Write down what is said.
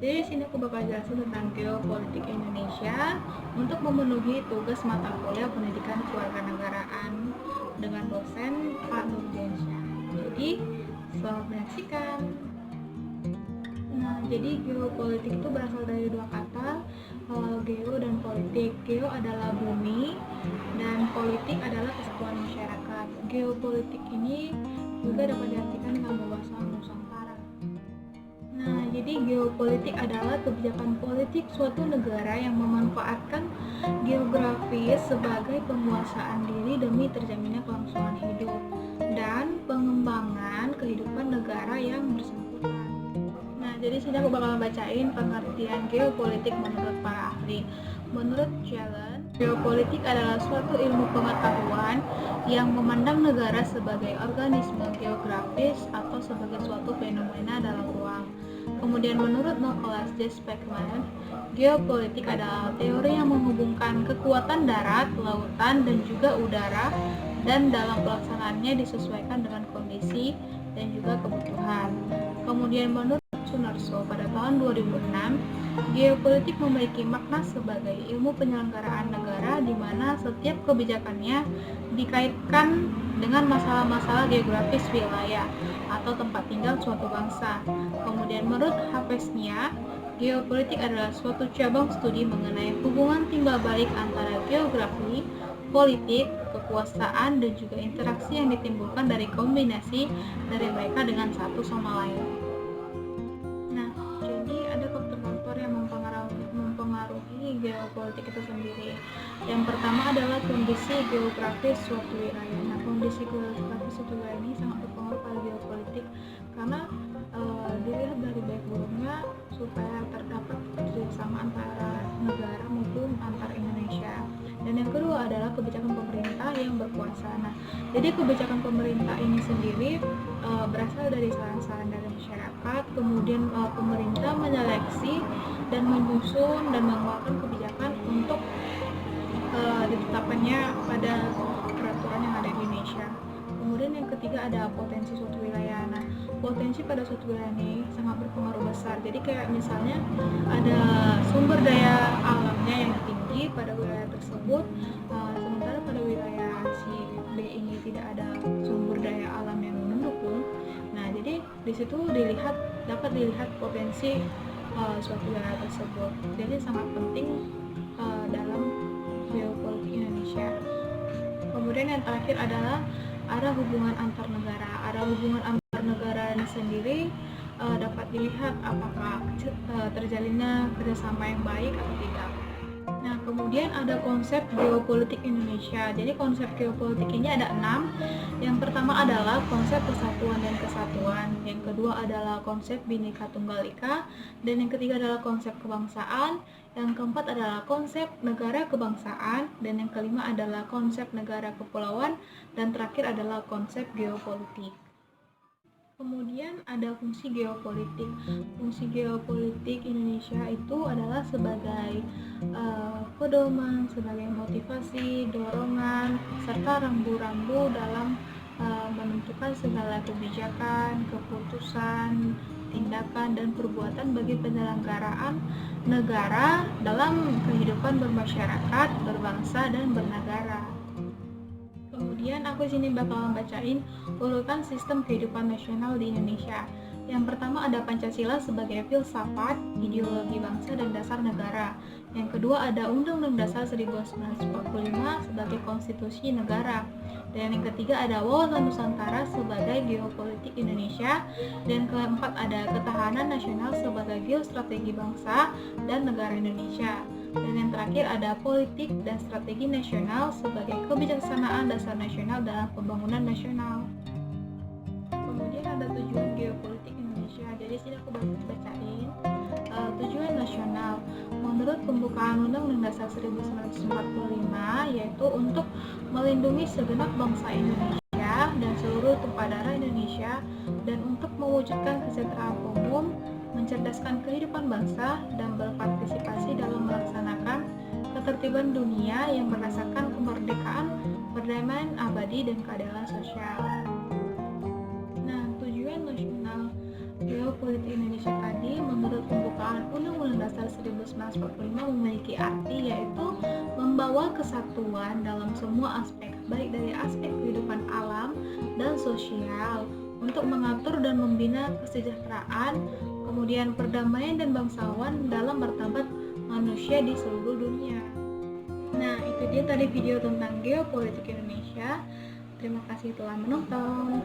Jadi di sini aku bakal jelasin tentang geopolitik Indonesia untuk memenuhi tugas mata kuliah pendidikan kewarganegaraan dengan dosen Pak Nurdiansyah. Jadi selamat menyaksikan. Nah, jadi geopolitik itu berasal dari dua kata, geo dan politik. Geo adalah bumi dan politik adalah kesatuan masyarakat. Geopolitik ini juga dapat diartikan dengan bahasa Nusantara. Nah, jadi geopolitik adalah kebijakan politik suatu negara yang memanfaatkan geografis sebagai penguasaan diri demi terjaminnya kelangsungan hidup dan pengembangan kehidupan negara yang bersangkutan. Nah, jadi sini aku bakal bacain pengertian geopolitik menurut para ahli. Menurut Jelen, geopolitik adalah suatu ilmu pengetahuan yang memandang negara sebagai organisme geografis atau sebagai suatu fenomena dalam ruang. Kemudian menurut Nicholas J. Speckman, geopolitik adalah teori yang menghubungkan kekuatan darat, lautan, dan juga udara, dan dalam pelaksanaannya disesuaikan dengan kondisi dan juga kebutuhan. Kemudian menurut Sunarso pada tahun 2006, geopolitik memiliki makna sebagai ilmu penyelenggaraan negara di mana setiap kebijakannya dikaitkan dengan masalah-masalah geografis wilayah atau tempat tinggal suatu bangsa. Kemudian menurut Hafeznia, geopolitik adalah suatu cabang studi mengenai hubungan timbal balik antara geografi, politik, kekuasaan, dan juga interaksi yang ditimbulkan dari kombinasi dari mereka dengan satu sama lain. Nah, jadi ada faktor-faktor yang mempengaruhi geopolitik itu sendiri. Yang pertama adalah kondisi geografis suatu wilayah. Nah, kondisi geografis suatu wilayah ini sangat berpengaruh pada geopolitik karena dilihat dari baik buruknya supaya terdapat kerjasama antara negara maupun antar Indonesia. Dan yang kedua adalah kebijakan pemerintah yang berkuasa. Nah, jadi kebijakan pemerintah ini sendiri berasal dari saran-saran dari masyarakat, kemudian pemerintah menyeleksi dan menyusun dan mengeluarkan kebijakan untuk ditetapkannya pada peraturan yang ada di Indonesia. Kemudian yang ketiga ada potensi suatu wilayah. Nah, potensi pada suatu wilayah ini sangat berpengaruh besar. Jadi kayak misalnya ada sumber daya alamnya yang tinggi pada wilayah tersebut, sementara pada wilayah si B ini tidak ada sumber daya alam yang mendukung. Nah, jadi di situ dapat dilihat potensi suatu wilayah tersebut. Jadi sangat penting dalam geopolitik Indonesia. Kemudian yang terakhir adalah ada hubungan antar negara. Ada hubungan antar negara ini sendiri dapat dilihat apakah terjalinnya kerjasama yang baik atau tidak. Nah, kemudian ada konsep geopolitik Indonesia. Jadi konsep geopolitik ini ada 6. Yang pertama adalah konsep persatuan dan kesatuan. Yang kedua adalah konsep Bhinneka Tunggal Ika. Dan yang ketiga adalah konsep kebangsaan. Yang keempat adalah konsep negara kebangsaan. Dan yang kelima adalah konsep negara kepulauan. Dan terakhir adalah konsep geopolitik. Kemudian ada fungsi geopolitik. Fungsi geopolitik Indonesia itu adalah sebagai pedoman, sebagai motivasi, dorongan, serta rambu-rambu dalam menentukan segala kebijakan, keputusan, tindakan, dan perbuatan bagi penyelenggaraan negara dalam kehidupan bermasyarakat, berbangsa, dan bernegara. Kemudian aku sini bakal membacain urutan sistem kehidupan nasional di Indonesia. Yang pertama ada Pancasila sebagai filsafat, ideologi bangsa dan dasar negara. Yang kedua ada Undang-Undang Dasar 1945 sebagai konstitusi negara. Dan yang ketiga ada Wawasan Nusantara sebagai geopolitik Indonesia. Dan keempat ada Ketahanan Nasional sebagai geostrategi bangsa dan negara Indonesia. Dan yang terakhir ada politik dan strategi nasional sebagai kebijaksanaan dasar nasional dalam pembangunan nasional. Kemudian ada tujuan geopolitik Indonesia. Jadi sini aku bacain tujuan nasional. Menurut pembukaan Undang-Undang Dasar 1945 yaitu untuk melindungi segenap bangsa Indonesia dan seluruh tumpah darah Indonesia dan untuk mewujudkan kesejahteraan umum, mencerdaskan kehidupan bangsa, dan berpartisipasi dalam melaksanakan ketertiban dunia yang berdasarkan kemerdekaan, perdamaian abadi, dan keadilan sosial. Nah, tujuan nasional geopolitik Indonesia tadi menurut pembukaan pembukaan Undang-Undang Dasar 1945 memiliki arti yaitu membawa kesatuan dalam semua aspek, baik dari aspek kehidupan alam dan sosial, untuk mengatur dan membina kesejahteraan, kemudian perdamaian dan bangsawan dalam martabat manusia di seluruh dunia. Nah, itu dia tadi video tentang geopolitik Indonesia. Terima kasih telah menonton.